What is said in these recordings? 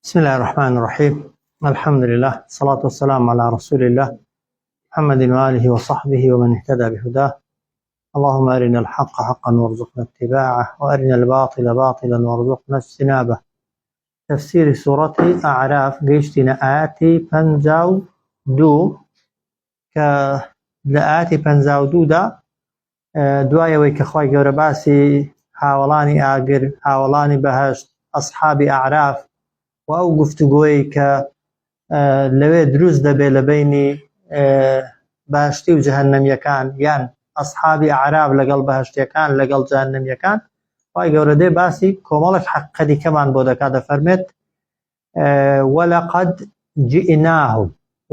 بسم الله الرحمن الرحيم. الحمد لله، الصلاة والسلام على رسول الله محمد وآله وصحبه ومن اهتدى بهداه. اللهم أرنا الحق حقا وارزقنا اتباعه، وأرنا الباطل باطلا وارزقنا اجتنابه. تفسير سورة أعراف قيشتنا آياتي پنجاو دو لآياتي پنجاو دو دا دعايا ويكخواي قورة باسي هاولاني آقر هاولاني بهشت أصحاب أعراف و ئەو گفتوگۆیی کە لەوێ دروست دەبێت لە بەینی بەهەشتی و جەهەنەمیەکان یان ئەسحابی ئەعراف لەگەڵ بەهەشتیەکان لەگەڵ جەهەنەمیەکان، خوای گەورە دێ باسی کۆمەڵێک حەقیقەتیکەمان بۆ دەکات. دەفەرمێت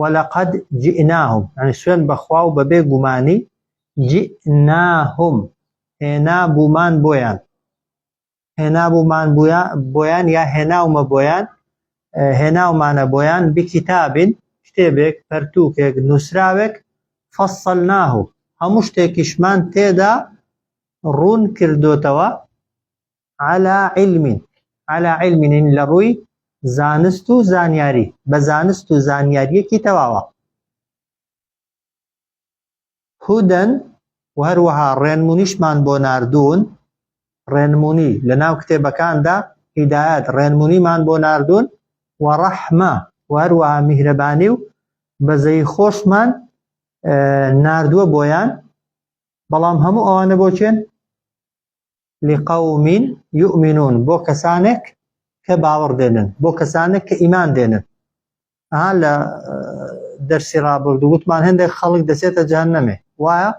وەلەقەد جئناهم یعنی سوێن بەخوا و بەبێ گومانی جئناهم هێنابوومان بۆیان یا هێناومە بۆیان هێناومانە بۆیان بکتابین کتێبێک پەرتووکێک نووسراوێک فەصەلناه هەموو شتێکیشمان تێدا ڕوون کردوتەوە على علم لە ڕووی زانست و زانیاری بە زانست و زانیاریەکی تەواوە. هودەن و هەروەها ڕێنمونیشمان بۆ ناردوون، ڕێنمونی لە ناو کتێبەکاندا هیدایەت ڕێنمونیمان بۆ ناردوون، و ڕەحمە و هەروەها میهرەبانی و بەزەی خۆشمان ناردووە بۆیان، بەڵام هەموو ئەوانە بۆ چێن؟ لقەوم یؤمنون بۆ کەسانێک کە باوەڕ دێنن، بۆ کەسانێک کە ئیمان دێنن. لە دەرسی ڕابردوو گوتمان هەندێک خەڵک دەچێتە جەهەنەمێ، وایە؟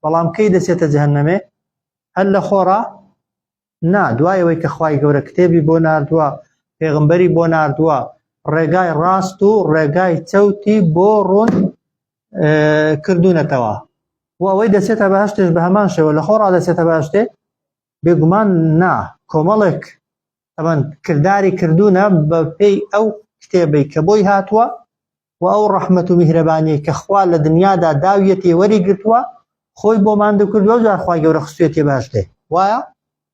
بەڵام کەی دەچێتە جەهەنەمێ؟ هەر لە خۆڕا؟ نا، دوایەوەی کە خوای گەورە کتێبی بۆ ناردووە، پێغمبەری بۆ ناردووە، ڕێگای ڕاست و ڕێگای چەوتی بۆ ڕوون کردوونەتەوە، و ئەوەی دەچێتە بەهەشتش بە هەمان شێوە لە خۆڕا دەچێتە بەهەشتێ؟ بێگومان نا، کۆمەڵێک ئەمەن کرداری کردوونە بە پێی ئەو کتێبەی کە بۆی هاتووە و ئەو ڕەحمەت و میهرەبانی کە خوا لە دنیادا داویەتی وەریگرتووە خۆی بۆمان دەکردووە و جار خوای گەورە خستوێتی بەهەشتێ، وایە؟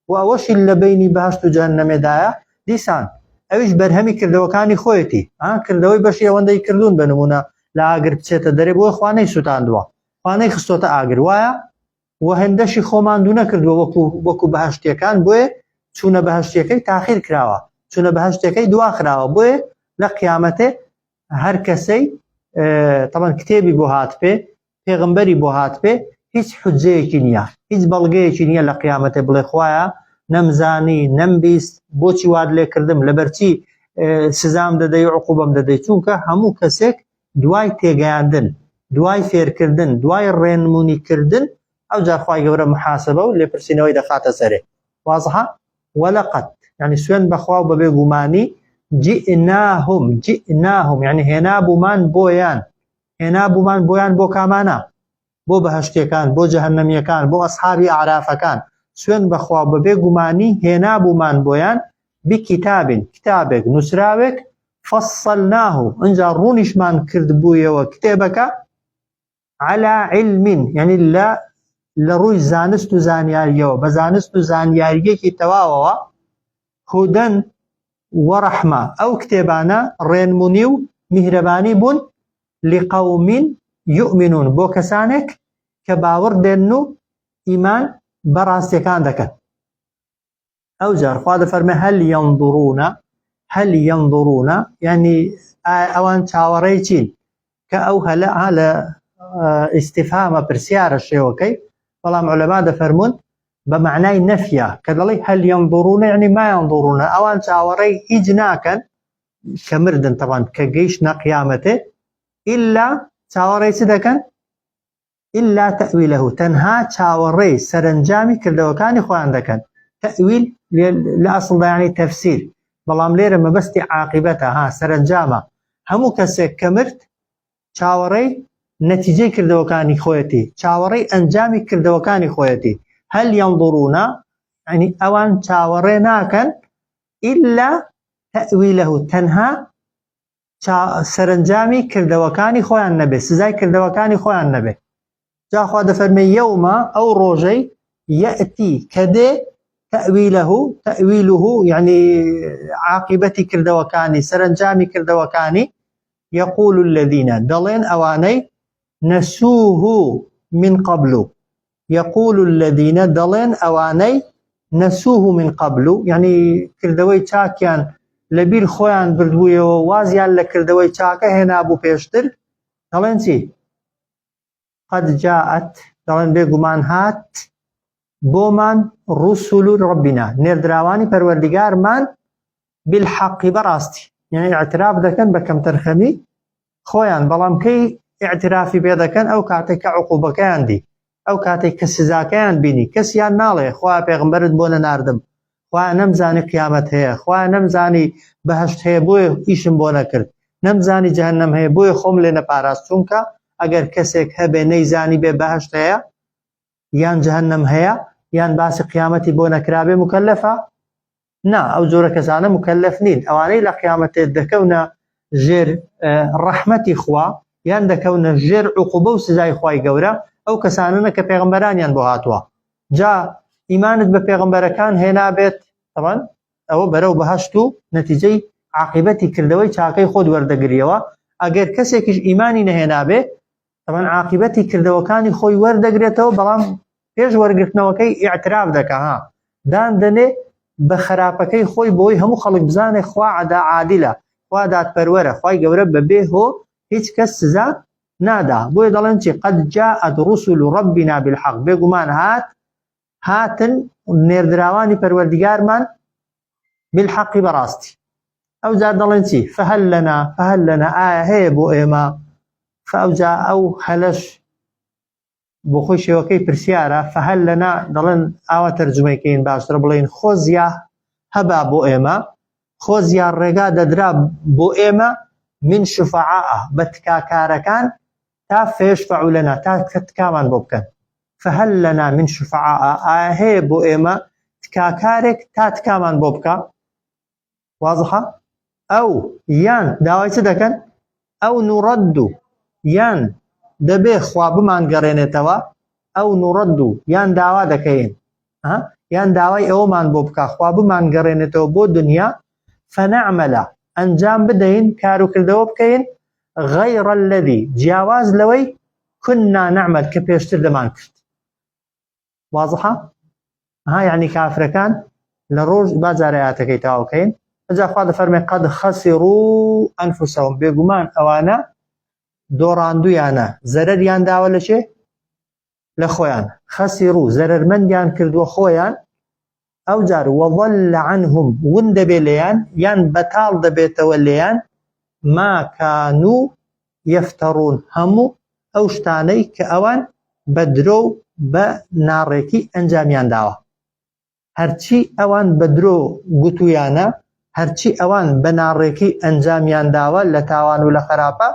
و ئەوەشی لە بەینی بەهەشت و جەهەنەمێدایە. دیسان ئەویش بەرهەمی کردەوەکانی خۆیەتی، کردەوەی بەشی ئەوەندەی کردوون بە نمونە لە ئاگر بچێتە دەرێ بۆی خوانەی سوتاندووە، خوانەی خستۆتە ئاگر، وایە؟ و هەندەشی خۆمان دوو نەکردووە وەکو بەهەشتیەکان، بۆیە چوونە بەهەشتیەکەی تاخیر کراوە، چوونە بەهەشتیەکەی دوا خراوە، بۆیە لە قیامەتێ هەر کەسەی تەمەن کتێبی بۆ هات پێ، پێغمبەری بۆ هات پێ، هیچ حوجەیەکی نییە، هیچ بەڵگەیەکی نییە لە قیامەتێ بڵێ خوایە نەمزانی نەمبیست بۆچی واد لێ کردم، لەبەرچی سزام دەدەی و عقوبەم دەدەی، چونکە هەموو کەسێک دوای تێگەیاندن، دوای فێرکردن، دوای ڕێنمونیکردن، ئەو جار خوای گەورە محاسبە و لێپرسینەوەی دەخاتە سەرێ. وازحە؟ وەلەقەد یعنی سوێن بەخوا و بەبێ گومانی جئناهم یعنی هێنابوومان بۆیان بۆ کامانە؟ بۆ بەهەشتیەکان، بۆ جەهەنەمیەکان، بۆ ئەسحابی ئەعرافەکان. سوێن بەخوا بەبێ گومانی هێنابوومان بۆیان بکتابین کتابێک نووسراوێک فەصەلناه ئەنجا ڕوونیشمان کرد بوویەوە کتێبەکە على علم یعنی لە ڕووی زانست و زانیاریەوە بە زانست و زانیاریەکی تەواوەوە. هودەن و ڕەحمە ئەو کتێبانە ڕێنمونی و میهرەبانی بوون لقەوم یؤمنون بۆ کەسانێک کە باوەڕ دێن و ئیمان بەڕاستیەکان دەکەن. ئەو جار خوا دەفەرمێ هەل ينظرون یعنی ئەوان چاوەڕێی چین؟ کە ئەو هەلە لە ئیستیفهامە پرسیارە شێوەکەی، بەڵام عولەما دەفەرمون بە معنای نەفیە، کە دەڵێ هەل ينظرون یعنی ما ينظرون، ئەوان چاوەڕێی هیچ ناکەن کە مردن تەبان کە گەیشتنە قیامەتێ، ئیلا چاوەڕێی چ دەکەن؟ ئیلا تەئویلەه تەنها چاوەڕێی سەرنجامی کردەوەکانی خۆیان دەکەن. تەئویل لە ئەسڵدا یعنی تەفسیر، بەڵام لێرە مەبەستی عاقبەتە، سەرنجامە. هەموو کەسێک کە مرد چاوەڕێی نەتیجەی کردەوەکانی خۆیەتی، چاوەڕێی ئەنجامی کردەوەکانی خۆیەتی. هەل ينظرون یعنی ئەوان چاوەڕێ ناکەن ئیلا تەئویلەه تەنها سەرنجامی کردەوەکانی خۆیان نەبێ، سزای کردەوەکانی خۆیان نەبێ. جاخوا دەفەرمێ یەومە ئەو ڕۆژەی یەئتی کە دێ تأويله يعني عاقبتي كردوكاني سرنجامي كردوكاني. يقول الذين دلين أواني نسوه من قبل. يقول الذين دلين أواني نسوه من قبل يعني كردوي چاكيان لبير خوان بردوية ووازيان لكردوي چاكا هنا أبو بيشتر دلين سي قد جاءت دلين بيقمان هات بومان رسول ربنا نردراواني پروردگار من بالحق براستي يعني اعتراف دكن بكم ترخمي خوان بلام كي اعترافي بيدكن او كاتك عقوبة كان دي او كاتك كسزا كان بيني كسيان نالي خواه پیغمبرت بونا ناردم خواه نمزاني قيامت هي خواه نمزاني بهشت هي بوي ايشم بونا کرد نمزاني جهنم هي بوي خوم لنا پاراست چونکا اگر کسيك هبه نيزاني بي بهشت هي يان جهنم هي يان باس قيامتي بونا كرابي مكلفة نا او زورة كسانا مكلفنين اواني لقيامتي دكونا جير رحمتي خوا يان دكونا جير عقوبة وسزاي خواي قورا او كساننا كبيغمبران يان بوهاتوا جا ايمانت ببيغمبركان هنا بيت طبعا او برو بهشتو نتيجي عاقبتي كردوي چاكي خود وردقريوا اگر كسيكش ايماني نهينا بي طبعا عاقبتي كردوكاني خوي وردقريتو بلام پیش ورگرتنەوەکەی اعتراف دەکا ها دان دەنێ بە خراپەکەی خۆی بۆی هەموو خەڵک بزانێ خوا عادلە خوا دادپەروەرە خوای گەورە بەبێ هۆ هیچ کەس سزا نادا بۆیە دەڵێن چی قد جاءت رسل ربنا بالحق بێگومان هاتن نێردراوانی پەروەردگارمان بالحق بەڕاستی ئەو جار دەڵێن چی فهل لنا ئایا هەیە بۆ ئێمە فەوجا ئەو هەلەش بۆ خۆی شێوەکەی پرسیارە فهل لنا دەڵێن ئاوا تەرجمەیکەین باشترە بڵێن خۆزیا هەبا بۆ ئێمە خۆزیا ڕێگا دەدرا بۆ ئێمە من شفعاء بە تکاکارەکان تا فيشفعوا لنا تا تکامان بۆ بکەن فهل لنا من شفعاء ئایا هەیە بۆ ئێمە تکاکارێک تا تکامان بۆ بکە واضحە ئەو یان داوای چ دەکەن ئەو نوڕەد یان دەبێ خوا بمان گەڕێنێتەوە ئەو نوڕەد یان داوا دەکەین یان داوای ئەوەمان بۆ بکە خوا بمان گەڕێنێتەوە بۆ دنیا فنعملە ئەنجام بدەین کار و کردەوە بکەین غەیڕ الذی جیاواز لەوەی كنا نعمل کە پێشتر دەمان کرد واضحە یعنی کافرەکان لە ڕۆژ بازارەیاتەکەی تاوەکەین ئەجا خوا دەفەرمێ قەد خەسیڕوا ئەنفوسەهم بێگومان ئەوانە دۆڕاندویانە زەرەریان داوە لە چێ لە خۆیان خەسیڕوا زەرەرمەندیان کردووە خۆیان ئەو جار وەضەل عنهم ون دەبێ لێیان یان بەتاڵ دەبێتەوە لێیان ما كانوا يفترون هەموو ئەو شتانەی کە ئەوان بە درۆ و بە ناڕێکی ئەنجامیان داوە هەرچی ئەوان بە درۆ گوتویانە هەرچی ئەوان بە ناڕێکی ئەنجامیان داوە لە تاوان و لە خراپە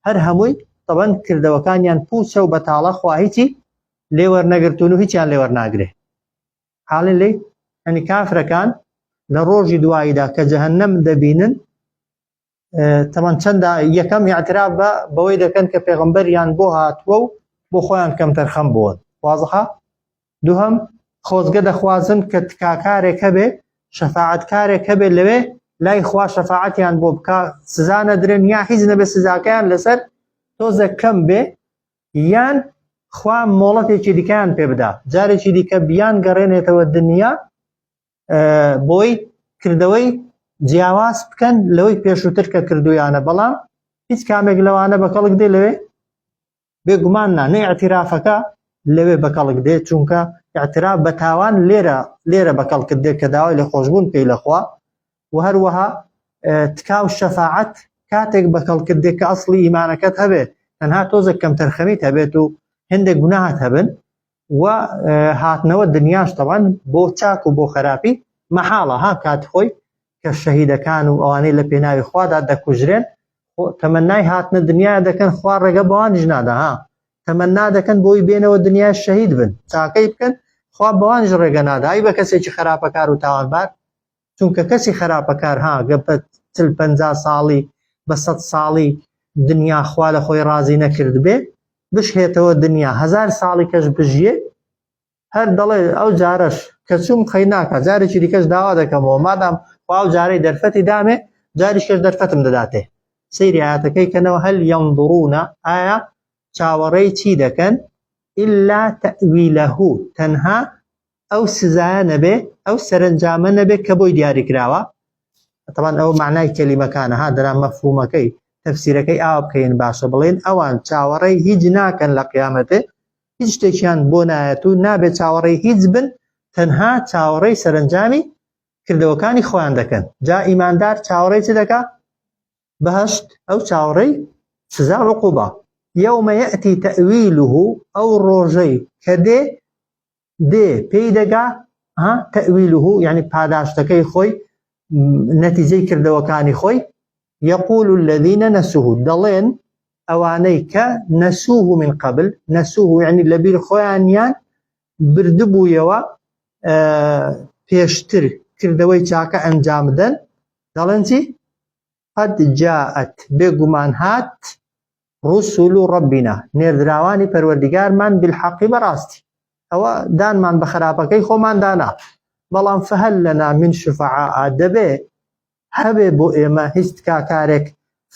هەر هەمووی طبعاً کردەوەکانیان پوچە و بەتاڵە خوا هیچی لێوەرنەگرتوون و هیچیان لێوەرناگرێ حاڵی لێ ئەنی کافرەکان لە ڕۆژی دواییدا کە جەهەنەم دەبینن طبعاً چەندە یەکەم اعتراف بەوەی دەکەن کە پێغەمبەریان بۆ هاتووە و بۆ خۆیان کەمتەر خەم بوون واضحە دووهەم خۆزگە دەخوازن کە تکاکارێک هەبێ شەفاعەتکارێک هەبێ لەوێ لای خوا شەفاعەتیان بۆ بکە سزا نەدرێن یا هیچ نەبێ سزاکەیان لەسەر تۆزە کەم بێ یان خوا مۆڵەتێکی دیکەیان پێ بدا جارێکی دیکە بیان گەڕێنێتەوە دنیا بۆی کردەوەی جیاواز بکەن لەوەی پێشووتر کە کردویانە بەڵام هیچ کامێک لەوانە بەکەڵک دێ لەوێ بێگومان نانە ئەعترافەکە لەوێ بەکەڵک دێ چونکە ئەعتراف بە تاوان لێرە بەکەڵکت دێ کە داوای لە خۆشبوون پێی لەخوا و هەروەها تکاو شەفاعەت کاتێک بەکەڵکت دێ کە ئەسڵی ئیمانەکەت هەبێت تەنها تۆزێک کەم تەرخەمیت هەبێت و هەندێک گوناهات هەبن و هاتنەوە دنیاش طبعاً بۆ چاک و بۆ خراپی مەحاڵە ها کات خۆی کە شەهیدەکان و ئەوانەی لە پێناوی خوادا دەکوژرێن تەمەنای هاتنە دنیا دەکەن خوا ڕێگە بەوانیش نادا ها تەمەنا دەکەن بۆی بێنەوە دنیای شەهید بن چاکەی بکەن خوا بەوانیش ڕێگە نادا ئەی بە کەسێکی خراپەکار و تاوانبار چونکە کەسی خراپەکار ها گە بە 50 ساڵی بە 100 ساڵی دنیا خوا لە خۆی ڕازی نەکرد بێ بشهێتەوە دنیا 1000 ساڵی کەش بژیێ هەر دەڵێ ئەو جارەش کە چوم خەی ناکە جارێکی دیکەش داوا دەکەمەوە مادام ئەو جارەی دەرفەتی دامێ جاریشکەش دەرفەتم دەداتێ سەیری ئاەتەکەی کەنەوە هەل ينظرونە ئایا چاوەڕێی چی دەکەن إلا تأويله تەنها ئەو سزایە نەبێ ئەو سەرنجامە نەبێ کە بۆی دیاری کراوە طبعا ئەو معنای کەلیمەکانە ها دەرا مەفهومەکەی تەفسیرەکەی ئاوا بکەین باشە بڵێن ئەوان چاوەڕێی هیچ ناکەن لە قیامەتێ هیچ شتێکیان بۆ نایەت و نابێت چاوەڕێی هیچ بن تەنها چاوەڕێی سەرنجامی کردەوەکانی خۆیان دەکەن جا ئیماندار چاوەڕێی چ دەکا بەهەشت ئەو چاوەڕێی سزا و عقوبە یەومە یەئتی تەئویله ئەو ڕۆژەی کە دێ پێی دەگا تەئویله یعنی پاداشتەکەی خۆی نەتیجەی کردەوەکانی خۆی يقول الذين نسوه دەڵێن ئەوانەی کە نەسوه من قبل نەسوه یعنی لەبیر خۆیانیان بردبوویەوە پێشتر کردەوەی چاکە ئەنجام بدەن دەڵێن چی قد جاءت بێگومان هات رسول ربنا نێردراوانی پەروەردیگارمان بالحەقی بەڕاستی ئەوە دانمان بە خراپەکەی خۆمان دانا بەڵام فهل لنا من شفعاء دەبێ هەبێ بۆ ئێمە هیچ کاکارێک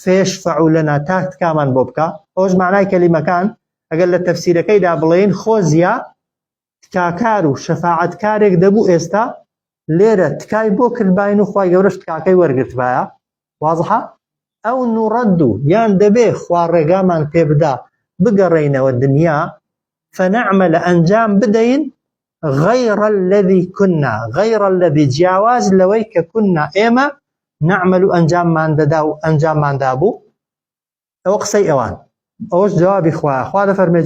فێشفع لنا تاک تکامان بۆ بکە ئەوش معنای کەلیمەکان ئەگەر لە تەفسیرەکەیدا بڵێن خۆزیە تکاکار و شەفاعەتکارێک دەبوو ئێستا لێرە تکای بۆ کردباین و خوای گەورەش تکاکەی وەرگرتبایە وازحە ئەو نوڕەد و یان دەبێ خوا ڕێگامان پێ بدا بگەڕێینەوە دنیا فنعمل ئەنجام بدەین غير الذي كنا غير الذي جیاواز لەوەی کە كنا ئێمە نعمل ئەنجاممان دەدا و ئەنجاممان دابوو ئەوە قسەی ئەوان ئەوەش جوابی خوا دەفەرمێ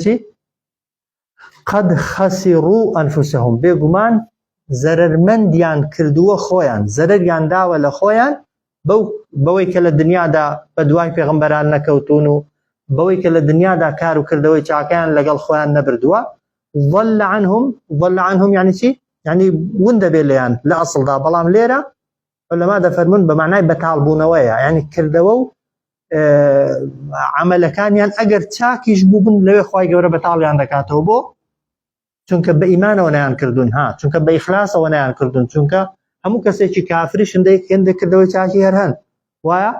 قد خسروا أنفسهم بێگومان زەرەرمەندیان کردووە خۆیان زەرەریان داوە لە خۆیان بەوەی کە لە دنیادا بە دوای پێغەمبەران نەکەوتون و بەوەی کە لە دنیادا کار و کردەوەی چاکەیان لەگەڵ خۆیان نەبردووە ضل عنهم يعني چی يعني ون دەبێت لێیان لە ئەسڵدا بەڵام لێرە لەما دەفەرمون بە معنای بەتاڵبوونەوەیە يعني کردەوە و عملەکانیان ئەگەر چاکیش بووبن لەوێ خوای گەورە بەتاڵیان دەکاتەوە بۆ چونکە بە ئیمانەوە نەیان کردوون چونکە بە ئیخلاسەوە نەیان کردوون چونکە هەموو کەسێکی کافریش هەندێک کردەوەی چاکی هەر هەن وایە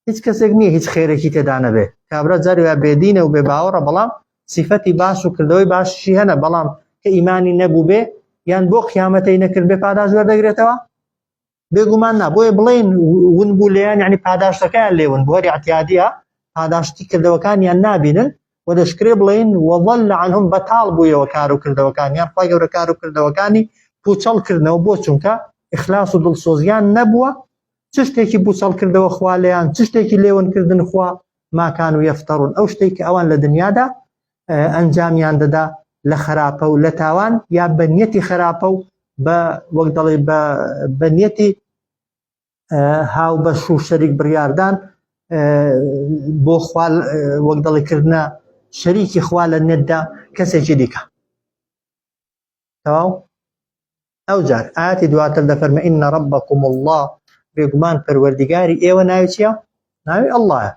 هیچ کەسێک نییە هیچ خێرێکی تێدا نەبێ کابرا جاری وە بێدینە و بێ باوەڕە بەڵام صفەتی باش و کردەوەی باشی هەنە بەڵام کە ئیمانی نەبوو بێ یان بۆ قیامەتەی نەکرد بێ پاداش وەردەگرێتەوە بێگومان نا بۆیە بڵێن ون بوو لێیان یعنی پاداشتەکەیان لێون بۆ هەری اعتیادیە پاداشتی کردەوەکانیان نابینن و دەشکرێ بڵێن وەضل عنهم بەتاڵ بوویەوە کار و کردەوەکانیان خوای گەورە کار و کردەوەکانی پوچەڵ کردنەوە بۆ چونکە ئیخلاس و دڵسۆزیان نەبووە چ شتێکی پوچەڵ کردەوە خوا لێیان چ شتێکی لێون کردن خوا ما كانوا يفترون ئەو شتێکی ئەوان لە دنیادا ئەنجامیان دەدا لە خراپە و لە تاوان یا بە نیەتی خراپە و بە وەک دەڵێ بە نیەتی هاو بەش و شەریک بڕیاردان بۆ خوا وەک دەڵێکردنە شەریکی خوا لە نێتدا کەسێکی دیکە تەواو ئەو جار ئاەتی دواتر دەفەرمە ئین ربکم الله بێگومان پەروەردیگاری ئێوە ناوی چییە؟ ناوی ئەڵڵایە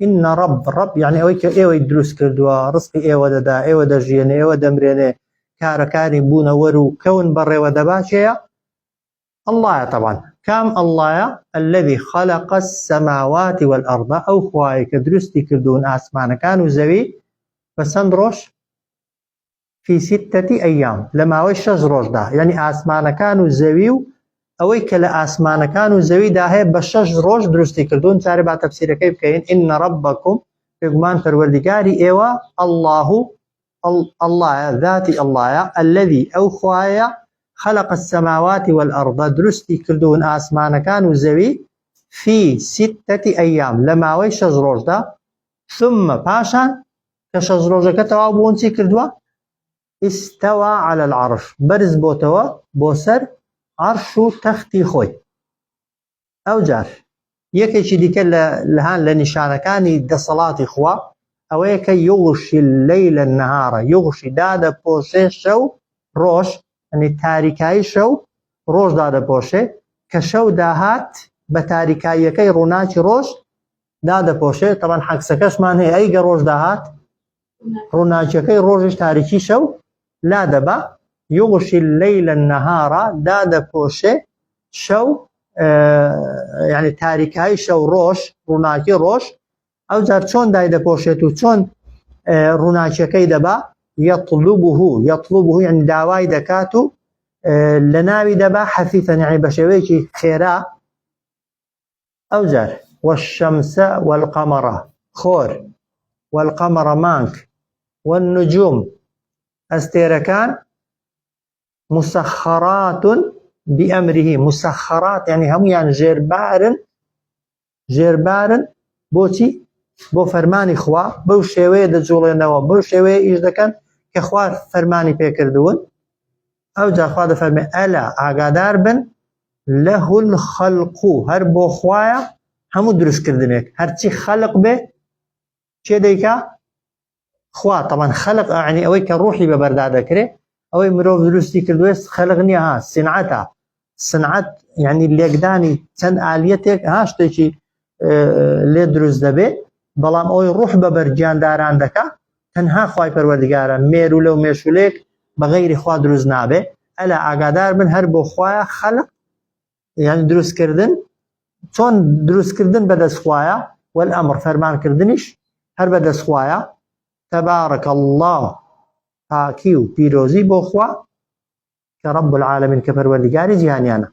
إن رب يعني أويك إيوه يدرس كردوا رزقي إيوه ددا إيوه دجيني إيوه دمريني كاركاني بونا ورو كون بري ودباشيا الله طبعا كام الله الذي خلق السماوات والأرض أو خواهي كدرستي كردون آسمان كانوا زوي فسندروش في 6 أيام لما وشج روش ده يعني آسمان كانوا زوي ئەوەی کە لە ئاسمانەکان و زەویدا هەیە بە 6 ڕۆژ دروستی کردوون چارە با تەفسیرەکەی بکەین إن ربكم بێگومان پەروەردیگاری ئێوە الله ذاتی الله الذي ئەو خوایە خلق السماوات والأرض دروستی کردوون ئاسمانەکان و زەوی في 6 أيام لە ماوەی 6 ڕۆژدا ثم پاشان کە 6 ڕۆژەکە تەواو بوون چی کردووە استوى على العرش بەرز بۆتەوە بۆ سەر عرش و تەختی خۆی ئەو جار یەکێکی دیکە لە نیشانەکانی دەسەڵاتی خوا ئەوەیە کە یوغشی اللەیل النهارە یوغشی دادەپۆشێ شەو ڕۆژ ئەنی تاریکایی شەو ڕۆژ دادەپۆشێ کە شەو داهات بە تاریکاییەکەی ڕووناکی ڕۆژ دادەپۆشێ تەبەن حەکسەکەشمان هەیە ئەیگە ڕۆژ داهات ڕووناکیەکەی ڕۆژش تاریکی شەو لا دەبا يغشي الليل النهار داد بوشي شو يعني تاریکای شەو ڕۆژ ڕووناکی ڕۆژ ئەو جار چۆن دایدە پۆشێت و چۆن ڕووناکیەکەی دەبا یەطلبه يعني داوای دەکات و لە ناوی دەبا حەفیفەن يعني بە شێوەیەکی خێرا ئەو جار والشەمس والقەمەڕ خۆر والقەمەڕ مانگ والنجوم ئەستێرەکان مسخرات بأمره مسخرات يعني هەموویان ژێربارن بۆچی بۆ فەرمانی خوا بەو شێوەیە دەجوڵێنەوە بەو شێوەیە ئیش دەکەن کە خوا فەرمانی پێکردوون ئەو جا خوا دەفەرمێ ئەلا ئاگادار بن لەه الخەلق هەر بۆ خوایە هەموو دروستکردنێک هەرچی خەلق بێ چێ دەیکا خوا طبعا خەلق يعني ئەوەی کە ڕوحی بەبەردا دەکرێ ئەوەی مرۆڤ دروستی کردووە خەلق نییە ها سینعەتە سنعەت يعني لێکدانی چەند ئالیەتێک شتێکی لێ دروست دەبێ بەڵام ئەوەی ڕوح بەبەر گیانداران دەکا تەنها خوای پەروەردگارە مێر و لەو مێشولێک بەغەیری خوا دروست نابێ ئەلا ئاگادار بن هەر بۆ خوایە خەلق يعني دروستکردن چۆن دروستکردن بەدەست خوایە والئەمر فەرمانکردنیش هەر بەدەست خوایە تەبارەکە الله پاکی و پیرۆزی بۆ خوا کە رب العالمین کە پەروەردگاری جیهانیانە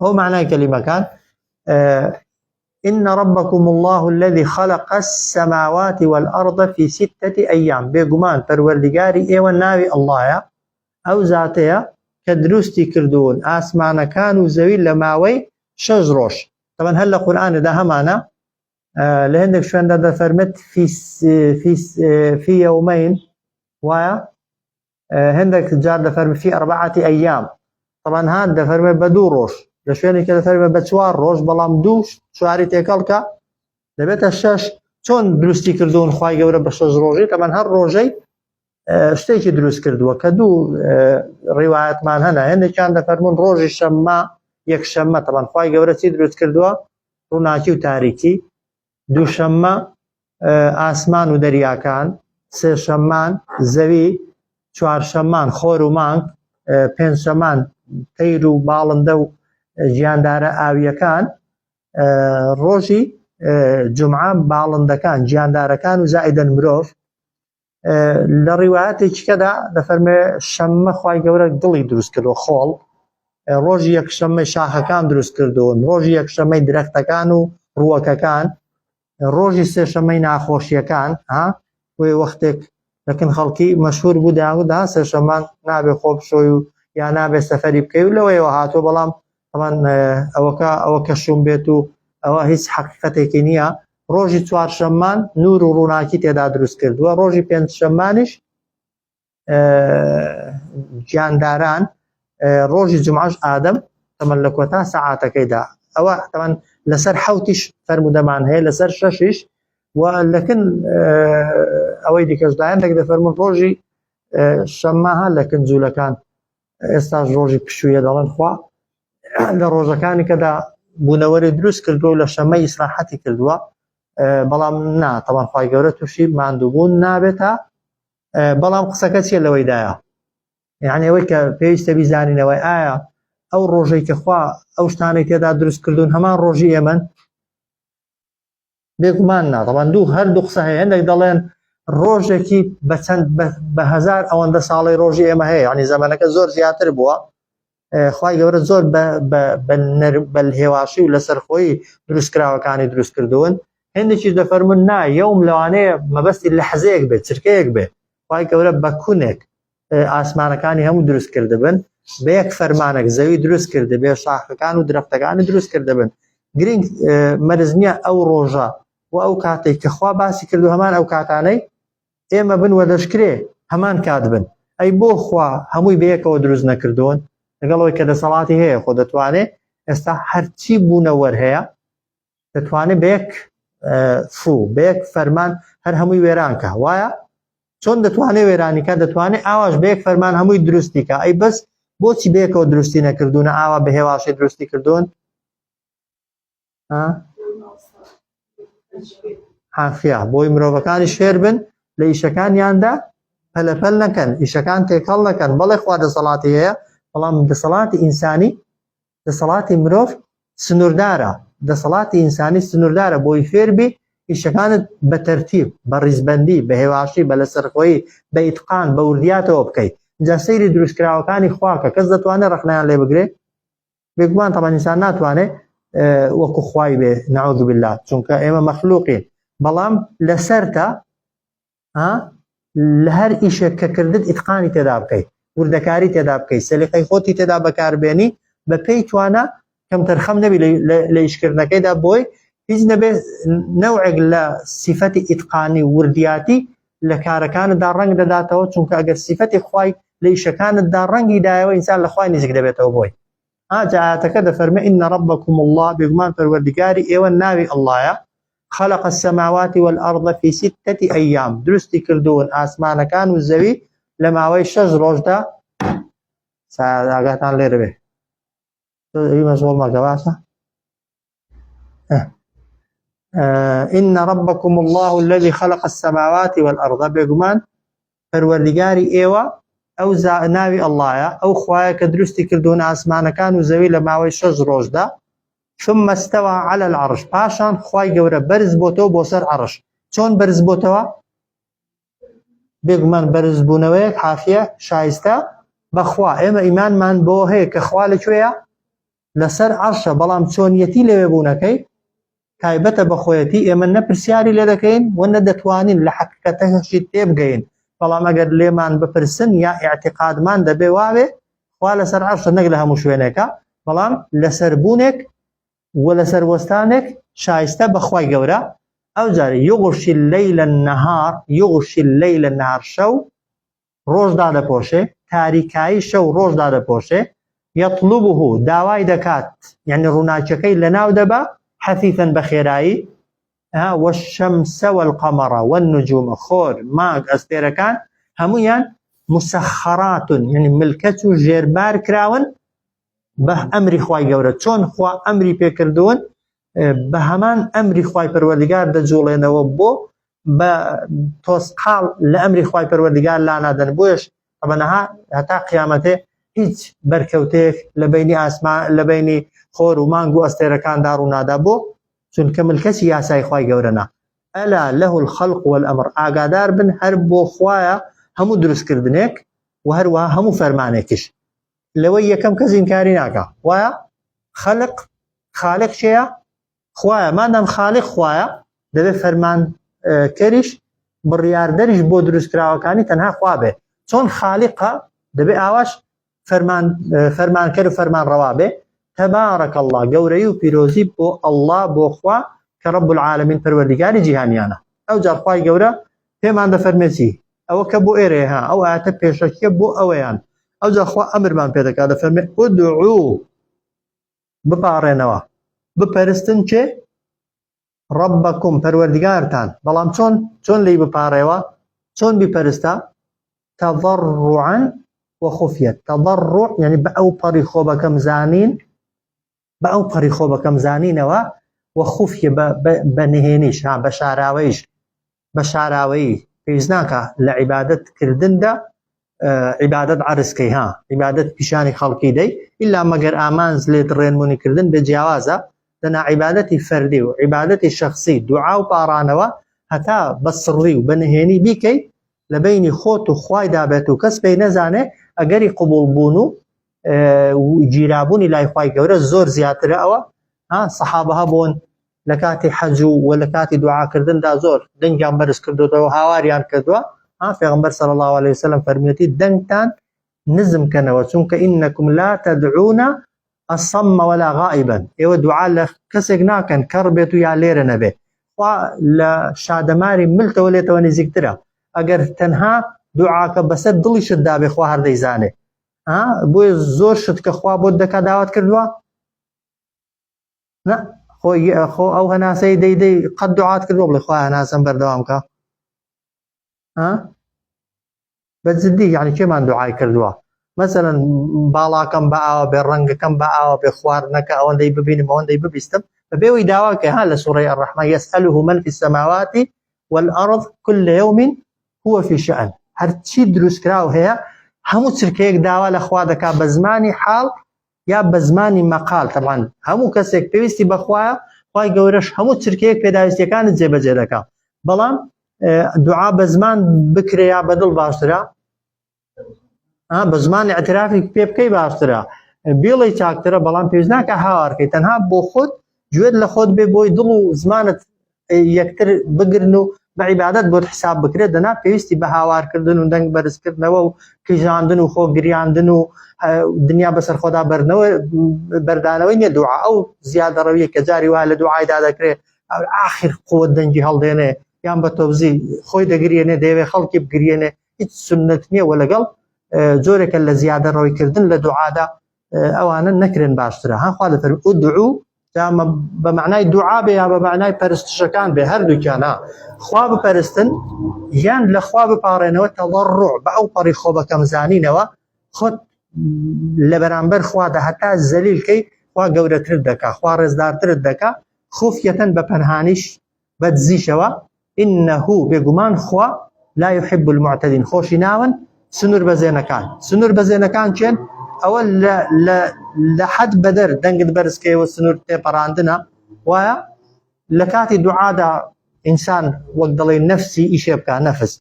ئەو معنای کەلیمەکان إن ربكم الله الذي خلق السماوات والأرض في 6 أيام بێگومان پەروەردگاری ئێوە ناوی اللهە ئەو زاتەیە کە دروستی کردوون ئاسمانەکان و زەوی لە ماوەی 6 ڕۆژ طبعا هەر لە قورئاندا هەمانە لە هەندێک شوێندا دەفەرمێت في يومين وایە هەندێک جار دەفەرمێت في 4 أيام طبعا هان دەفەرمێت بە 2 ڕۆژ لە شوێنێک دەفەرمێت بە 4 ڕۆژ بەڵام 2 چواری تێکەڵکە دەبێتە 6 چۆن دروستی کردوون خوای گەورە بە 6 ڕۆژی طبعا هەر ڕۆژەی شتێکی دروست کردووە کە 2 ڕیوایەتمان هەنا هەندێکیان دەفەرمون ڕۆژی شەممە یەکشەممە طبعا خوای گەورە چی دروست کردووە ڕووناکی و تاریکی دووشەممە ئاسمان و دەریاکان سێشەممان زەوی چوارشەممان خۆر و مانگ پێنجشەممان تەیر و باڵندە و گیاندارە ئاویەکان ڕۆژی جومعە باڵندەکان گیاندارەکان و زائیدەن مرۆڤ لە ڕیوایەتێکیکەدا دەفەرمێ شەممە خوای گەورە دڵی دروست کردووە خۆڵ ڕۆژی یەکشەممەی شاخەکان دروست کردوون ڕۆژی یەکشەممەی درەختەکان و ڕووەکەکان ڕۆژی سێشەممەی ناخۆشیەکان وێ وەختێک لەکن خەڵکی مەشهور بوو داودا سێشەممان نابێ خۆ بشۆی و یا نابێ سەفەری بکەی و لەوەیەوە هاتووە بەڵام طبعا ئەوە کەشوم بێت و ئەوە هیچ حەقیقەتێکی نییە ڕۆژی چوارشەممان نور و ڕووناکی تێدا دروست کردووە ڕۆژی پێنجشەممانیش گیانداران ڕۆژی جومعەش ئادەم تەمەن لە کۆتا سەعاتەکەیدا ئەوە طبعا لەسەر حەوتیش فەرمودەمان هەیە لەسەر شەشیش و لەکن ئەوەی دیکەشدایان دەک دەفەرمون ڕۆژی شەممەها لە کنجوولەکان ئێستاش ڕۆژی پشوویە دەڵێن خوا لە ڕۆژەکانی کەدا بوونەوەری دروست کردووە و لە شەممە ئیسراحەتی کردووە بەڵام نا طبعا خوای گەورە تووشی ماندووبوون نابێتە بەڵام قسەکە چیە لەوەیدایە یعنی ئەوەی کە پێویستە بیزانینەوەی ئایا ئەو ڕۆژەی کە خوا ئەو شتانەی تێدا دروست کردوون هەمان ڕۆژی ئێمەن بێگومان نا طبعا هەردوو قسە هەیە هەندێک دەڵێن ڕۆژێکی بە هەزار ئەوەندە ساڵی ڕۆژی ئێمە هەیە ینی زەمانەکە زۆر زیاتر بووە خوای گەورە زۆر بە هێواشی و لەسەرخۆیی دروستکراوەکانی دروست کردوون هەندێکیش دەفەرمون نا یەوم لەوانەیە مەبەستی لەحزەیەک بێت چرکەیەک بێت خوای گەورە بە کونێک ئاسمانەکانی هەموو دروست کردبن بە یەک فەرمانێک زەوی دروست کرده بێ شاخەکان و درەختەکانی دروست کردبن گرنگ مەرز نییە ئەو ڕۆژە و ئەو کاتێک کە خوا باسی کردو هەمان ئەو کاتانەی ئێمە بنوە دەشکرێ هەمان کات بن ئەی بۆ خوا هەمووی بەیەکەوە دروست نەکردوون لەگەڵەوەی کە دەسەڵاتی هەیە خۆ دەتوانێت ئێستا هەرچی بوونەوەر هەیە دەتوانێت بە یەک فەرمان هەر هەمووی وێرانکە وایە چۆن دەتوانێت وێرانیکە دەتوانێت ئاواش بە یەک فەرمان هەمووی دروستیکە ئەی بەس بۆچی بەیەکەوە دروستی نەکردوونە ئاوا بە هێواشی دروستی کردوون حافیا بۆی مرۆڤەکانی شێر بن لە ئیشەکانیاندا پەلەپەل نەکەن ئیشەکان تێکەڵ نەکەن بەڵێ خوا دەسەڵاتی هەیە بەڵام دەسەڵاتی ئینسانی دەسەڵاتی مرۆڤ سنووردارە دەسەڵاتی ئینسانی سنووردارە بۆی فێربی ئیشەکانت بە تەرتیب بە ڕیزبەندی بە هێواشی بە لەسەرخۆیی بە ئیتقان بە وردیاتەوە بکەیت جا سەیری دروستکراوەکانی خواکە کەس دەتوانێت ڕخنەیان لێ بگرێت بێگومان تەمان ئینسان ناتوانێت وەکو خوای بێ نەعوذ بالله چونکە ئێمە مەخلوقین بەڵام لەسەرتە لە هەر ئیشێک کە کردت ئیتقانی تێدا بکەیت وردەکاری تێدا بکەیت سەلیقەی خۆتی تێدا بەکاربێنی بە پێی توانە کەم تەرخەم نەبی لە ئیشکردنەکەیدا بۆی هیچ نەبێت نەوعێک لە سیفەتی ئیتقانی وردیاتی لە کارەکانتدا ڕەنگ دەداتەوە چونکە ئەگەر سیفەتی خوای لە ئیشەکانتدا ڕەنگی دایەوە ئینسان لە خوای نزیک دەبێتەوە بۆی جا ئاەتەکە دەفەرمێ ئین ربکم الله بێگومان پەروەردگاری ئێوە ناوی ئەڵڵایە خلق السماوات والأرض في 6 أيام درستی کردوون ئاسمانەکان و زەوی لە ماوەی 6 ڕۆژدا ئاگاتان لێرە بێ مەشغوڵ مەکە باشە إن ربكم الله الذي خلق السماوات والأرض بێگومان پەروەردگاری ئێوە ئەو ناوی ئەڵڵایە ئەو خوایە کە درستی کردوون ئاسمانەکان و زەوی لە ماوەی 6 ڕۆژدا ثم استوى على العرش پاشان خوای گەورە بەرز بۆتەوە بۆ سەر عەرش چۆن بەرز بۆتەوە بێگومان بەرز بوونەوەیەک حافیە شایستە بەخوا ئێمە ئیمانمان بۆ هەیە کە خوا لەکوێیە لەسەر عەرشە بەڵام چۆنیەتی لەوێ بوونەکەی تایبەتە بەخۆیەتی ئێمە نەپرسیاری لێ دەکەین و نەدەتوانین لە حەقیقەتەکەشی تێبگەین بەڵام ئەگەر لێمان بپرسن یا ئیعتیقادمان دەبێ واوێ خوا لەسەر عەرشە نەک لە هەموو شوێنێکە بەڵام لەسەر بوونێک و لەسەر وەستانێک شایستە بەخوای گەورە ئەو جارە یغشی اللەیل النەهار یغشی اللەیل النەهار شەو ڕۆژدا دەپۆشێ تاریکایی شەو ڕۆژدا دەپۆشێ یەطلبه داوای دەکات یعنی ڕووناکیەکەی لەناو دەبا حەثیثەن بە خێرایی والشەمس والقەمەڕ والنجوم خۆر مانگ ئەستێرەکان هەموویان مسەخەرات یعنی ملکەت و ژێربار کراون بە ئەمری خوای گەورە چۆن خوا ئەمری پێکردوون بە هەمان ئەمری خوای پەروەردگار دەجوڵێنەوە بۆ بە تۆسقاڵ لە ئەمری خوای پەروەردگار لا نادەن بۆیش ئەمەنەها هەتا قیامەتێ هیچ بەرکەوتێک لە بینی ئاسمان لە بینی خۆر و مانگ و ئەستێرەکاندا ڕوونادا بۆ چونکە ملکەتی یاسای خوای گەورەنا ئەلا له الخەلق والئەمر ئاگادار بن هەر بۆ خوایە هەموو دروستکردنێک و هەروەها هەموو فەرمانێکیش لەوەی یەکەم کەس ئینکاری ناکە وایە خالق چێیە خوایە مادام خالق خوایە دەبێت فەرمان کەریش بڕیاردەریش بۆ دروستکراوەکانی تەنها خوا بێ چۆن خالقە دەبێت ئاواش فەرمانکەر و فەرمان ڕەوا بێ تەبارەک الله گەورەی و پیرۆزی بۆ ئەڵڵا بۆ خوا کە ڕەب العالەمین پەروەردگاری جیهانیانە ئەو جار خوای گەورە پێمان دەفەرمێتی ئەوە کە بۆ ئێرەیە ئەو ئاەتە پێشەکیە بۆ ئەوەیان ئەو جار خوا ئەمرمان پێ دەکات دەفەرمێ ئودعوا بپاڕێنەوە بپەرستن چێ ڕەبەکم پەروەردگارتان بەڵام چۆن لی بپاڕێەوە چۆن بیپەرستە تەضەڕوعەن وخفية تضرع يعني بأو طريقه بكم زانين بأو طريقه بكم زانين وخفية بنهينيش ها بشاراوي بيزناك لعبادة كردن دا عبادة عرسكي ها عبادة بشاني خلقي دي إلا مقر آمان زليت الرينموني كردن بجوازة لنا عبادتي فردي وعبادتي شخصي دعاء وبارانوا هتا بصري وبنهيني بيكي لبيني خوت وخواي دابتو كس بينزانه ئەگەری قبول بوون و گیرابوونی لای خوای گەورە زۆر زیاترە ئەوە سەحابەها بوون لە کاتی حەج و لە کاتی دوعاکردندا زۆر دەنگیان بەرز کردوەوە هاواریان کردووە پێغەمبەر صلی الله عليه وسلم فەرموویەتی دەنگتان نزم کەنەوە چونکە ئینەکم لا تدعون الصم ولا غائبا ئێوە دوعا لە کەسێک ناکەن کەڕ بێت و یا لێرە نەبێ خوا لە شادەماری ملتەوە لێتەوە نزیکترە ئەگەر تەنها دوعاکە بەسەر دڵی شت دابێ خوا هەردەیزانێ بۆی زۆر شت کە خوا بۆت دەکا داوات کردووە خۆ ئەو هەناسەی دەیدەی قەت دوعات کردووە بڵێ خوا هەناسەم بەردەوام کە بەجددی یعنی کێمان دوعای کردووە مەسەلەن باڵاکەم بە ئاوە بێ ڕەنگەکەم بە ئاوە بێ خواردنەکە ئەوەندەی ببینم ئەوەندەی ببیستم بەبێەوەی داواکە لە سوورەی الرەحمە يسأله من في السماوات والأرض كل يوم هو في شأن هەرچی دروستکراو هەیە هەموو چرکەیەک داوا لە خوا دەکا بە زمانی حاڵ یا بە زمانی مەقال. طبعاً هەموو کەسێک پێویستی بەخوایە، خوای گەورەش هەموو چرکەیەک پێداویستیەکانت جێبەجێ دەکا. بەڵام دوعا بە زمان بکرێ یا بەدڵ باشترە؟ بە زمان اعترافی پێ بکەی باشترە، بێڵی چاکترە، بەڵام پێویست ناکە هاوارکەی، تەنها بۆ خۆت گوێت لە خۆت بێ بۆی دڵ و زمانت یەکتر بگرن و بە عیبادەت بۆت حساب بکرێت. دەنا پێویستی بە هاوارکردن و دەنگ بەرزکردنەوە و کیژاندن و خۆ گریاندن و دنیا بەسەر خۆدا بەردانەوەی نیە دوعا. ئەو زیادەڕەویە کە جاری وایە لە دوعایدا دەکرێت ئاخر قووەت دەنگی هەڵدێنێ یان بە تۆبزی خۆی دەگرێنێ دەیەوێ خەڵکی بگرێنێ، هیچ سنت نییە. و لەگەڵ جۆرێکە لە زیادەڕەویکردن لە دوعادا ئەوانە نەکرێن باشترە. هەخوا دەفەرمێ ئودعوا بە معنای دوعا بێ یا بە معنای پەرستشەکان بێ، هەردووکیانە خوا بپەرستن یان لە خوا بپاڕێنەوە تەضەڕع بە ئەو پەڕی خۆ بەکەم زانینەوە خۆت لە بەرامبەر خوادا هەتا زەلیلکەی خوا گەورەترت دەکا، خوا ڕێزدارترت دەکا، خوفیەتەن بە پەنهانیش بە دزیشەوە. ئینەه بێگومان خوا لا يحب المعتدین، خۆشی ناون سنوور بەزێنەکان. سنوور بەزێنەکان چێن؟ ئەوە لە حەد بەدەر دەنگت بەرزکەوە سنوور تێپەڕاندنە. وایە لە کاتی دوعادا ئینسان وەک دەڵێ نەفسی ئیشێ بکە، نەفس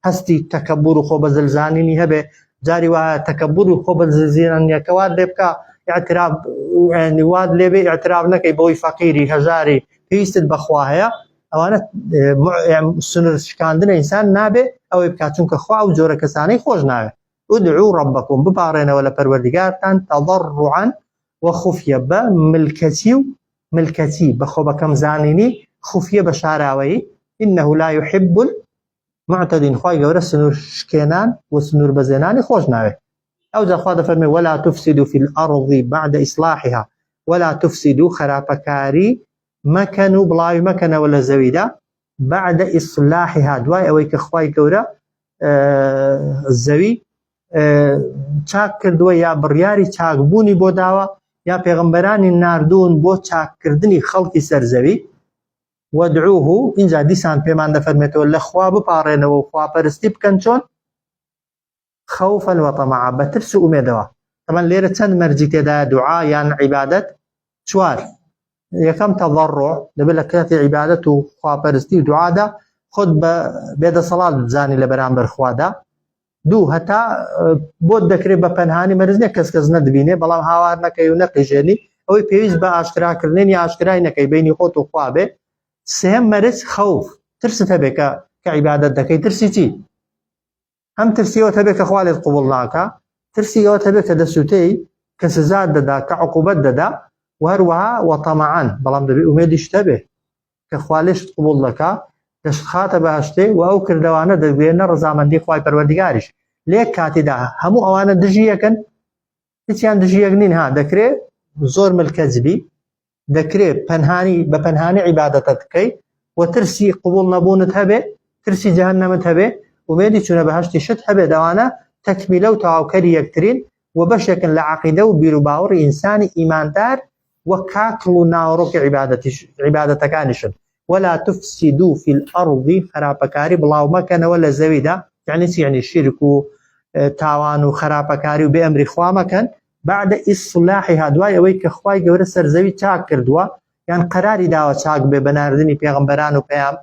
هەستی تەکەببور و خۆ بەزلزانینی هەبێ، جاری وایە تەکەببور و خۆ بەزلزانینیەکە وات لێ بکە، ئیعتراف وات لێبێ ئیعتراف نەکەی بەوەی فەقیری هەژاری پێویستت بەخوا هەیە. ئەوانە سنوور شکاندنە ئینسان نابێ ئەوەی بکات، چونکە خوا ئەو جۆرە کەسانەی خۆش ناوێت. ادعوا ربكم بپارێنەوە لە پەروەردگارتان تەضەڕعا وخفیە بە ملکەتی بەخۆ بەکەم زانینی، خفیە بە شاراوەیی. إنه لا يحب المعتدين، خوای گەورە سنوور شکێنان و سنوور بەزێنانی خۆش ناوێت. ئەو جا خوا دەفەرمێ ولا تفسدوا في الأرض بعد إصلاحها، ولا تفسدوا خراپەکاری مەکەن و بڵاوی مەکەنەوە لە زەویدا بعد إصلاحها، دوای ئەوەی کە خوای گەورە زەوی چاک کردووە یا بڕیاری چاکبوونی بۆ داوە یا پێغەمبەرانی ناردوون بۆ چاککردنی خەڵکی سەرزەوی. وەدعوه اینجا دیسان پێمان دەفەرمێتەوە لە خوا بپاڕێنەوە و خواپەرستی بکەن، چۆن؟ خەوفا وەطەمعا، بە ترس و ئومێدەوە. طبعا لێرە چەند مەرجی تێدایە دوعا یان عیبادەت؟ چوار. یەکەم تەضەڕع، دەبێت لە کاتی عیبادەت و خواپەرستی و دوعادا خۆت بە بێدەسەڵات بزانی لە بەرامبەر خوادا. دوو، هەتا بۆت دەکرێت بە پەنهانی مەرج نیە کەس نەدبینێ، بەڵام هاوار نەکەی و نەقیژێنی، ئەوەی پێویست بە ئاشکراکردنی ئاشکرای نەکەی بینی خۆت و خوا بێ. سێم مەرج خەوف، ترست هەبێ کە عیبادەت دەکەی. ترسی چی؟ هەم ترسی ئەوە هەبێت کە خوا لێت قبوڵ ناکە، ترسی ئەوە هەبێت کە دەسووتەی کە سزات دەدا کە عقوبەت دەدا، و هەروەها وەطەمعان، بەڵام دەبێت ئومێدیش هەبێ کە خوا لێشت قبوڵ دەکا، دەشت خاتە باشتێ و ئەو کردەوانە دەبێنە ڕەزامەندی خوای پەروەردگاریش. لێک کاتیدا هەموو ئەوانە دژی یەکن، هیچیان دژی یەک نین. دەکرێت زۆر ملکەجبی، دەکرێت پەنهانی بە پەنهانی عیبادەتت بکەی و ترسی قبوڵ نەبوونت هەبێ، ترسی جەهەنەمت هەبێ، ئومێدی چوونە بەهەشتی شت هەبێ. دەوانە تەکمیلە و تەواوکەری یەکترین و بەشێکن لە عەقیدە و بیر و باوەڕی ئینسانی ئیماندار و کاکڵ و ناوەڕۆکی عیبادەتەکانیشن. ولا تفسدوا في الأرض، خراپەکاری بڵاو مەکەنەوە لە زەویدا. یعنی چی؟ یعنی شرک و تاوان و خراپەکاری و بێ ئەمری خوا مەکەن بعد إصلاحها، دوای ئەوەی کە خوای گەورە سەرزەوی چاک کردووە یان قەراری داوە چاک بێ بە ناردنی پێغەمبەران و پەیام.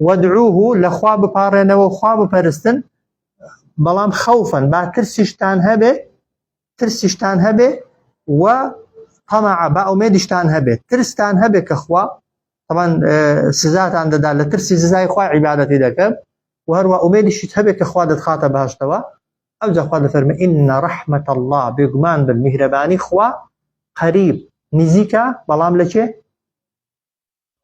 وەدعوه لە خوا بپاڕێنەوە و خوا بپەرستن، بەڵام خەوفن با ترسیشتان هەبێ و طەمع با ئومێدیشتان هەبێ، ترستان هەبێ کە خوا طبعا سزاتان دەدا، لە ترسی سزای خوا عیبادەتی دەکەن و هەروە ئومێدیشت هەبێ کە خوا دەتخاتە بەهەشتەوە. ئەو جا خوا دەفەرمێ إن رحمة الله، بێگومان بن میهرەبانی خوا قەریب نزیکە، بەڵام لە چێ؟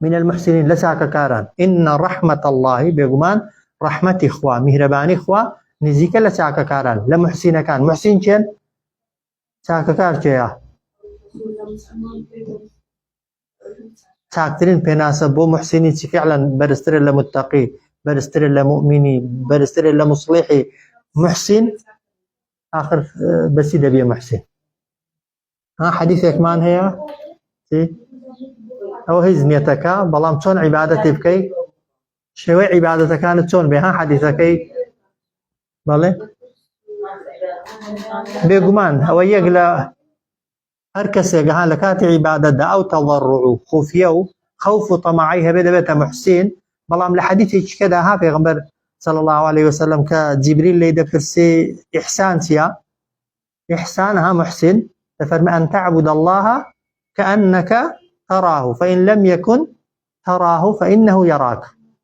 من المحسنین، لە چاکەکاران. إن رحمة الله، بێگومان ڕەحمەتی خوا میهرەبانی خوا نزیکە لە چاکەکاران، لە محسینەکان. محسین چێن؟ چاکەکار چێە؟ چاکترین پێناسە بۆ محسینی چی؟ فعلا بەرزترە لە متقی، بەرزترە لە مؤمنی، بەرزترە لە مصلحی. محسن آخر بەسی دەبێ محسن. حەدیثێکمان هەیە ئەوە هیچ نیەتەکە، بەڵام چۆن عیبادەتی بکەی، شێوەی عیبادەتەکانت چۆن بێ. حەدیثەکەی بەڵێ بێگومان ئەوە یەک لە هەر کەسێکە لە کاتی عیبادەتدا ئەو تەضەڕع و خوفیە و خەوف و تەماعی هەبێ دەبێتە محسین. بەڵام لە حەدیثێکی کەدا پێغەمبەر صلى الله عليه وسلم کە جیبریل لێی دەپرسێ ئیحسان چییە؟ إحسان محسن ففرم أن تعبد الله كأنك تراه فإن لم يكن تراه فإنه يراك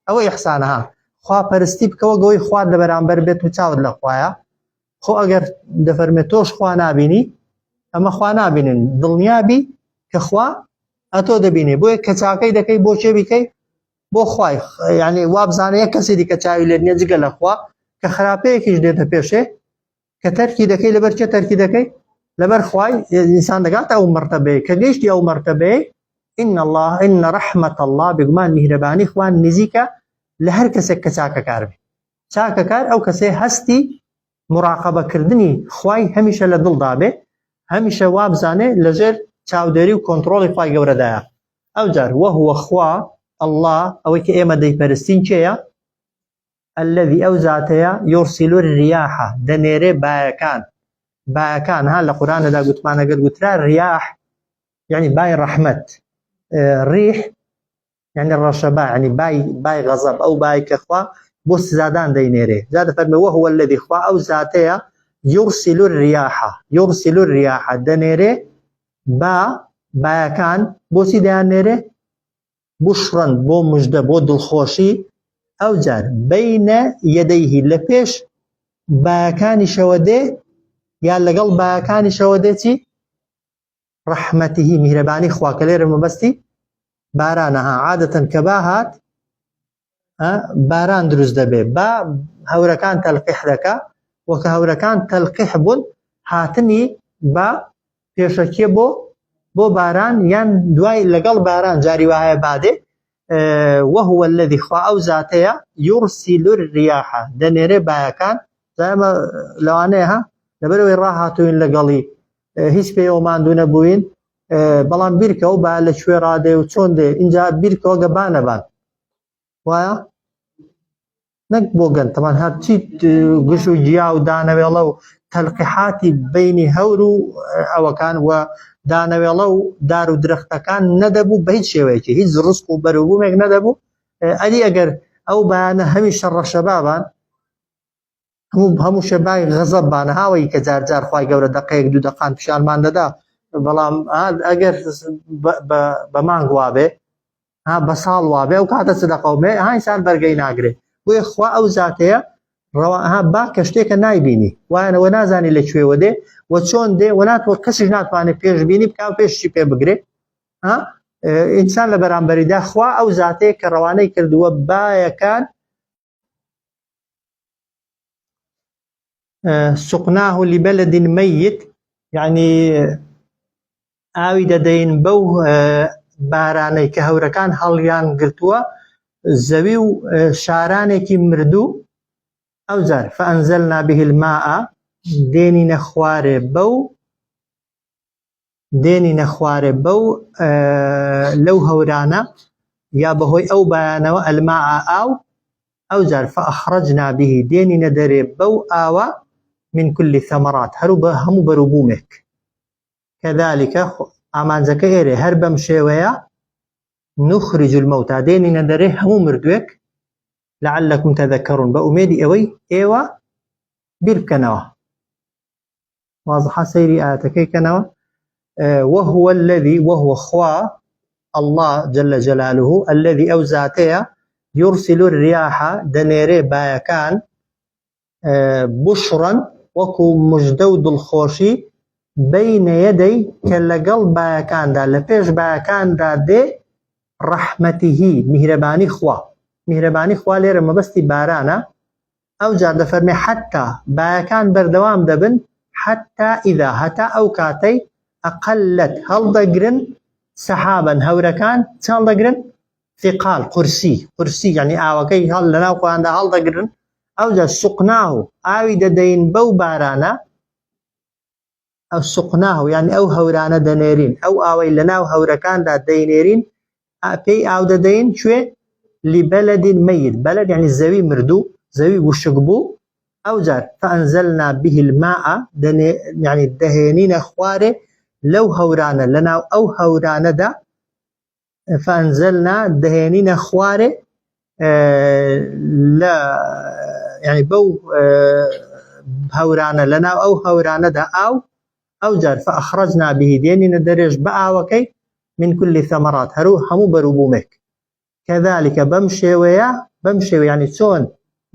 أو إحسانها خوا پرستی بکەوە گەوەی خوا لە بەرامبەر بێت و چاوت لە خوایە. خۆ ئەگەر دەفەرمێت تۆش خوا نابینی ئەمە خوا نابینن دڵنیابی کە خوا ئەتۆ دەبینێ بۆیە کە چاکەی دەکەی بۆ چێ بیکەی بۆ خوای یعنی وابزانە یەک کەسی دیکە چاوی لێ نییە جگە لە خوا کە خراپەیەکیش دێتە پێشێ کە تەرکی دەکەی لەبەر چێ تەرکی دەکەی لەبەر خوای ئینسان دەگاتە ئەو مەرتەبەیە کە گەیشتی ئەو مەرتەبەیە إن رحمة الله بگومان میهرەبانی خوان نزیکە لە هەر کەسێک کە چاکەکار بێ. چاکەکار ئەو کەسێ هەستی مراقەبەکردنی خوای هەمیشە لە دڵدا بێ هەمیشە وابزانێ لەژێر چاودێری و کۆنتڕۆڵی خوای گەورەدایە. ئەو جار وهو خوا الله ئەوەی کە ئێمە دەیپەرستین چێیە؟ الذي أو ذاتيا يرسل الرياح دنيري بايكان لە قورآن دا قوتمانە قد قوترا الرياح يعني باي رحمة الريح يعني الرشباء يعني باي غضب أو باي كخوا بوس زادان دينيري زاد فرمي وهو الذي خوا أو ذاتيا يرسل الرياح دنيري بايكان بوسي دينيري بشرا بو مجدة بو دلخوشي ئەو جار بەینە یەدەیهی لە پێش باەکانی شەوەدێ یان لەگەڵ باەکانی شەوەدێ چی؟ ڕەحمەتیهی میهرەبانی خوا کە لێرە مەبەستی بارانەها عادەتەن کە با هات باران دروست دەبێ با هەورەکان تەلقیح دەکا وەکە هەورەکان تەلقیح بوون هاتنی با پێشەکیە بۆ باران یان دوای لەگەڵ باران جاری وایە بادێ. وهو الذي خوا أو ذاتيا يرسل الرياح دنيري بايكان زي ما لوانيها لبروي راحتوين لقلي هیچ پەیوەمان دوو نەبووین بەڵام بیرکەوە با لە کوێ ڕادێ و چۆن دێ اینجا بیرکەوە گەبانەبان وایە نەک بۆ گەن تەمان هەرچی گوش و گیا و دانەوێڵە و تەلقیحاتی بینی هەور و ئەوەکان و دانەوێڵە و دار و درەختەکان نەدەبوو بە هیچ شێوەیەکی هیچ ڕسق و بەروبوومێک نەدەبوو. ئەلی ئەگەر ئەو بەیانە هەمیشە ڕەشەبابان هەموو شەبای غەزەببانە هاوەی کە جار جار خوای گەورە دەقەیەک دوو دەقان پیشانمان دەدا بەڵام ئەگەر بە مانگ وابێ بە ساڵ وابێ ئەو کاتە چ دەقەومێ ئینسان بەرگەی ناگرێ. بۆیە خوا ئەو زاتەیە با کە شتێکە نایبینی وایەنەوە نازانی لەکوێوە دێ و چۆن دێ و ناتوە کەسیش ناتوانێت پێشبینی بکە و پێشی پێ بگرێ. ئینسان لە بەرامبەریدا خوا ئەو زاتەیە کە ڕەوانەی کردووە بایەکان سقناه لبلد ميت يعني ئاوی دەدەین بەو بارانەی کە هەورەکان هەڵیان گرتووە زەوی و شارانێکی مردوو. ئەو جار فأنزلنا به الماء دێنی نەخوارێ بەو لەو هەورانە یا بەهۆی ئەو بەیانەوە الماء ئاو. ئەو جار فأخرجنا به دێنی نەدەرێ بەو ئاوە من كل ثمرات هەموو بەروبوومێک كذلك ئامانجەکە ئێرێ هەر بەم شێوەیە نخرج الموتى دێنی نەدەرێ هەموو مردوێک لعلكم تذكرون بأميدي أوي إيوة بيركنوا واضحة سيري آتكي كنوا. وهو خوا الله جل جلاله الذي أوزاتيا يرسل الرياح دنيري بايكان بشرا وكو مجدود الخوشي بين يدي كاللقل بايكان دا لفيش بايكان دا دي رحمته مهرباني خوا لێرە مەبەستی بارانە. ئەو جار دەفەرمێ حتا باەکان بەردەوام دەبن حتا ئیدا هەتا ئەو کاتەی ئەقەلەت هەڵدەگرن سەحابەن هەورەکان چ هەڵدەگرن ثقال قورسی یعنی ئاوەکەی هەڵ لەناو خۆیاندا هەڵدەگرن. ئەو جار سوقناه ئاوی دەدەین بەو بارانە ئەو سوقناه یعنی ئەو هەورانە دەنێرین ئەو ئاوەی لەناو هەورەکاندا دەینێرین پێی ئاو دەدەین کوێ لبلد ميت بلد يعني زەوی مردوو زەوی وشک بوو أو جار فأنزلنا به الماء يعني دهينين خواري لو هورانا لنا أو هورانا دا فأنزلنا دهينين خواري لا يعني بو هورانا لنا أو هورانا دا أو جار فأخرجنا به دينين درج بقى وكي من كل ثمرات هروح همو بروبومك كذلك بمشي يعني چۆن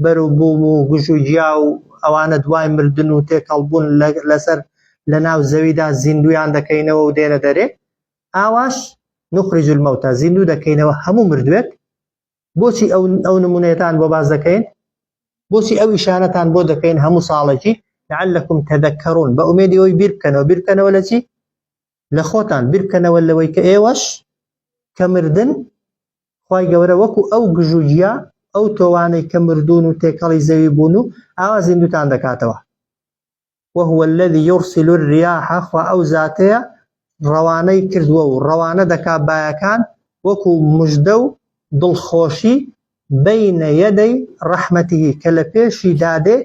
بەروبووم و گژوجیا و ئەوانە دوای مردن و تێکەڵبوون لەسەر لەناو زەویدا زیندویان دەکەینەوە و دێنە دەرێ ئاواش نخرج المەوتە زیندوو دەکەینەوە هەموو مردوێت بۆچی ئەو نمونەتان بۆ باز دەکەین بۆچی ئەو ئیشانەتان بۆ دەکەین هەموو ساڵێکی لعلكم تذكرون بەئومێدی ئەوەی بیرکەنەوە لە چی لە خۆتان بیرکەنەوە لەوەی کە ئێوەش کە مردن خوای گەورە وەکو ئەو گژوجیا ئەو تۆوانەی کە مردون و تێکەڵی زەوی بوون و ئاوا زیندوتان دەکاتەوە وهو الذي يرسل الرياح خوا ئەو زاتەیە ڕەوانەی کردووە و ڕەوانە دەکا بایەکان وەکو مژدە و دڵخۆشی بەینە یەدەی ڕەحمەتیهی کە لە پێشی دادێ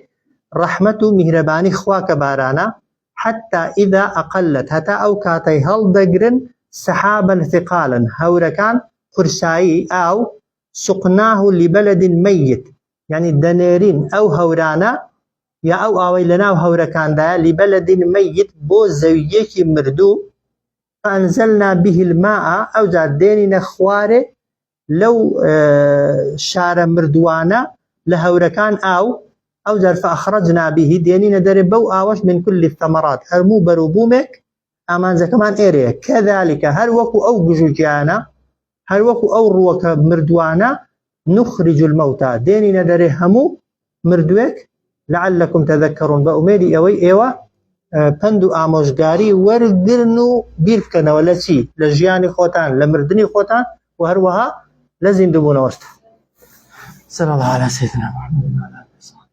ڕەحمەت و میهرەبانی خوا کە بارانە حتى إذا أقلت هەتا ئەو کاتەی هەڵدەگرن سحابا ثقالا هەورەکان قرسایی ئاو سقناه لبلد ميت يعني دنيرين أو هورانا يا أو أوي لنا هوركان دا لبلد ميت بو زويك مردو فأنزلنا به الماء أو زاديني نخواري لو شار مردوانا لهوركان أو زاد فأخرجنا به ديني ندربو آوش من كل الثمرات هرمو بروبومك أمان زكمان إيريا كذلك هر وكو أو جوجانا هر وەکو ئەو ڕووەکە مردوانە نخرج المەوتە دێنی نەدەرێ هەموو مردوێک لعلكم تذكرون بەئومێدی ئەوەی ئێوە پند و ئامۆژگاری وەرگرن و بیرکەنەوە لە چی لە ژیانی خۆتان لە مردنی خۆتان و هەروەها لە زیندووبوونەوەشتان صلى الله على سيدنا محمد وعلى آله وصحبه